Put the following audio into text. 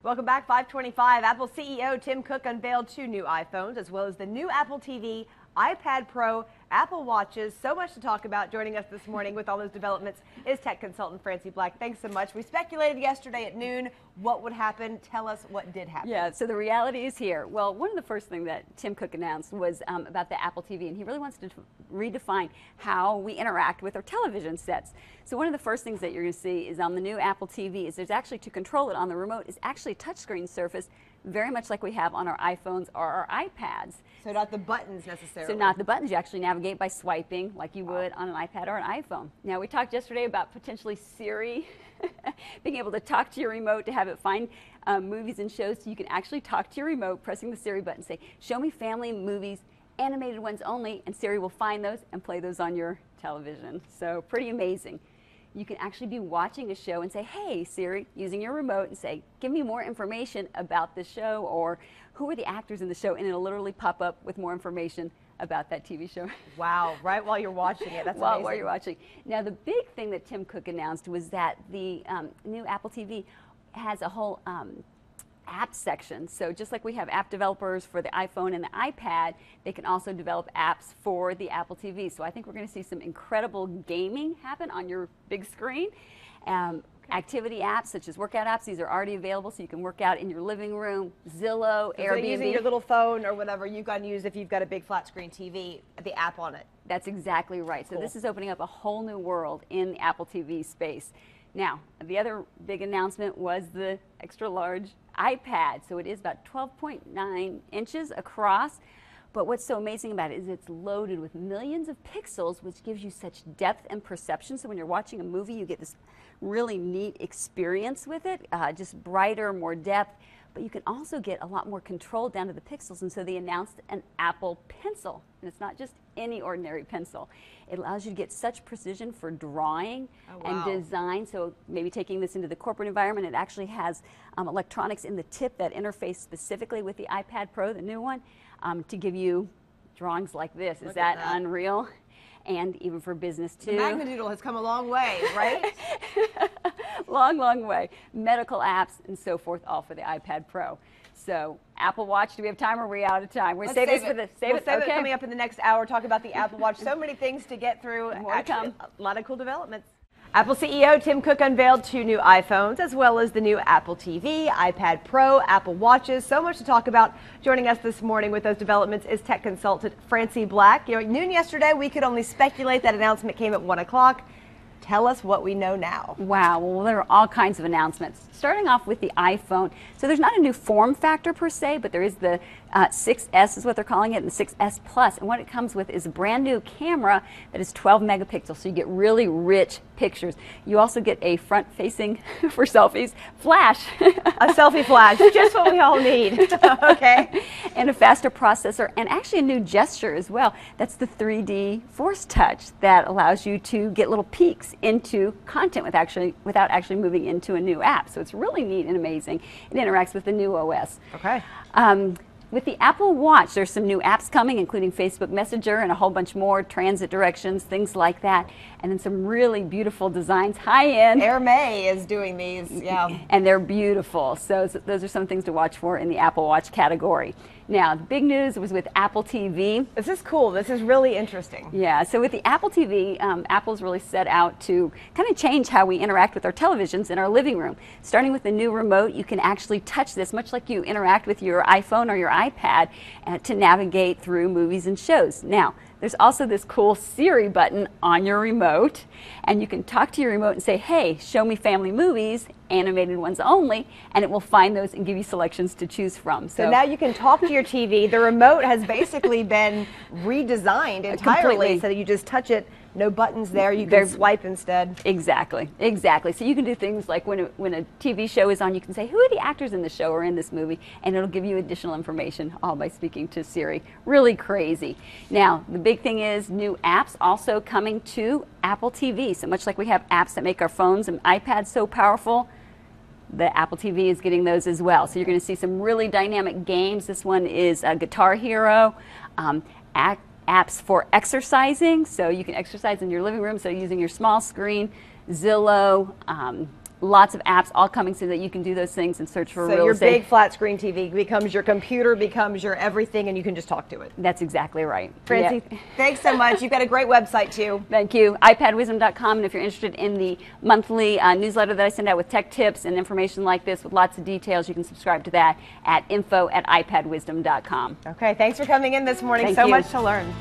Welcome back, 525. Apple CEO Tim Cook unveiled 2 new iPhones, as well as the new Apple TV, iPad Pro, Apple Watches. So much to talk about. Joining us this morning with all those developments is tech consultant Francie Black. Thanks so much. We speculated yesterday at noon what would happen. Tell us what did happen. Yeah, so the reality is here. Well, one of the first things that Tim Cook announced was about the Apple TV, and he really wants to redefine how we interact with our television sets. So one of the first things that you're going to see is on the new Apple TV is there's actually, to control it on the remote, is actually a touchscreen surface, very much like we have on our iPhones or our iPads. So not the buttons necessarily. So not the buttons. You actually navigate by swiping like you would on an iPad or an iPhone. Now, we talked yesterday about potentially Siri being able to talk to your remote to have it find movies and shows. So you can actually talk to your remote, pressing the Siri button, say, show me family movies, animated ones only, and Siri will find those and play those on your television. So pretty amazing. You can actually be watching a show and say, hey, Siri, using your remote, and say, give me more information about the show, or who are the actors in the show, and it'll literally pop up with more information about that TV show. Wow, right while you're watching it. That's amazing. While you're watching. Now, the big thing that Tim Cook announced was that the new Apple TV has a whole app section. So just like we have app developers for the iPhone and the iPad, they can also develop apps for the Apple TV. So I think we're going to see some incredible gaming happen on your big screen. Activity apps such as workout apps, these are already available, so you can work out in your living room. Zillow, Airbnb. Using your little phone or whatever you can use if you've got a big flat screen TV, the app on it. That's exactly right. Cool. So this is opening up a whole new world in the Apple TV space. Now, the other big announcement was the extra large iPad. So it is about 12.9 inches across. But what's so amazing about it is it's loaded with millions of pixels, which gives you such depth and perception. So when you're watching a movie, you get this really neat experience with it, just brighter, more depth. But you can also get a lot more control down to the pixels. And so they announced an Apple Pencil. And it's not just any ordinary pencil. It allows you to get such precision for drawing and design. So maybe taking this into the corporate environment, it actually has electronics in the tip that interface specifically with the iPad Pro, the new one, to give you drawings like this. Is that unreal? And even for business too. The Magnadoodle has come a long way, right? Long, long way. Medical apps and so forth, all for the iPad Pro. So Apple Watch, do we have time or are we out of time? We're save this for the save it coming up in the next hour. Talk about the Apple Watch. So many things to get through. More to come. A lot of cool developments. Apple CEO Tim Cook unveiled 2 new iPhones, as well as the new Apple TV, iPad Pro, Apple Watches. So much to talk about. Joining us this morning with those developments is tech consultant Francie Black. You know, at noon yesterday, we could only speculate. That announcement came at 1 o'clock. Tell us what we know now. Wow, well, there are all kinds of announcements. Starting off with the iPhone. So there's not a new form factor per se, but there is the 6S is what they're calling it, and the 6S Plus. And what it comes with is a brand new camera that is 12 megapixels, so you get really rich pictures. You also get a front-facing, for selfies, flash. A selfie flash, just what we all need. Okay. And a faster processor, and actually a new gesture as well. That's the 3D Force Touch that allows you to get little peeks into content without actually moving into a new app. So it's really neat and amazing. It interacts with the new OS. Okay. With the Apple Watch, there's some new apps coming, including Facebook Messenger and a whole bunch more, transit directions, things like that, and then some really beautiful designs, high-end. Air May is doing these, yeah. And they're beautiful. So those are some things to watch for in the Apple Watch category. Now, the big news was with Apple TV. This is cool. This is really interesting. Yeah, so with the Apple TV, Apple's really set out to kind of change how we interact with our televisions in our living room. Starting with the new remote, you can actually touch this, much like you interact with your iPhone or your iPad, to navigate through movies and shows. Now, there's also this cool Siri button on your remote, and you can talk to your remote and say, hey, show me family movies, animated ones only, and it will find those and give you selections to choose from. So now you can talk to your TV. The remote has basically been redesigned entirely completely. So that you just touch it, no buttons there, you can swipe instead. Exactly, exactly. So you can do things like when a TV show is on, you can say, who are the actors in the show or in this movie, and it'll give you additional information, all by speaking to Siri. Really crazy. Now, the big thing is new apps also coming to Apple TV. So much like we have apps that make our phones and iPads so powerful, the Apple TV is getting those as well. So you're going to see some really dynamic games. This one is Guitar Hero, apps for exercising. So you can exercise in your living room, so using your small screen, Zillow, lots of apps all coming so that you can do those things and search for so real your estate. big flat screen TV becomes your computer, becomes your everything, and you can just talk to it. That's exactly right. Francie, Yep. thanks so much. You've got a great website too. Thank you. iPadWisdom.com, and if you're interested in the monthly newsletter that I send out with tech tips and information like this with lots of details, you can subscribe to that at info@ipadwisdom.com. Okay, thanks for coming in this morning. Thank so you. much to learn.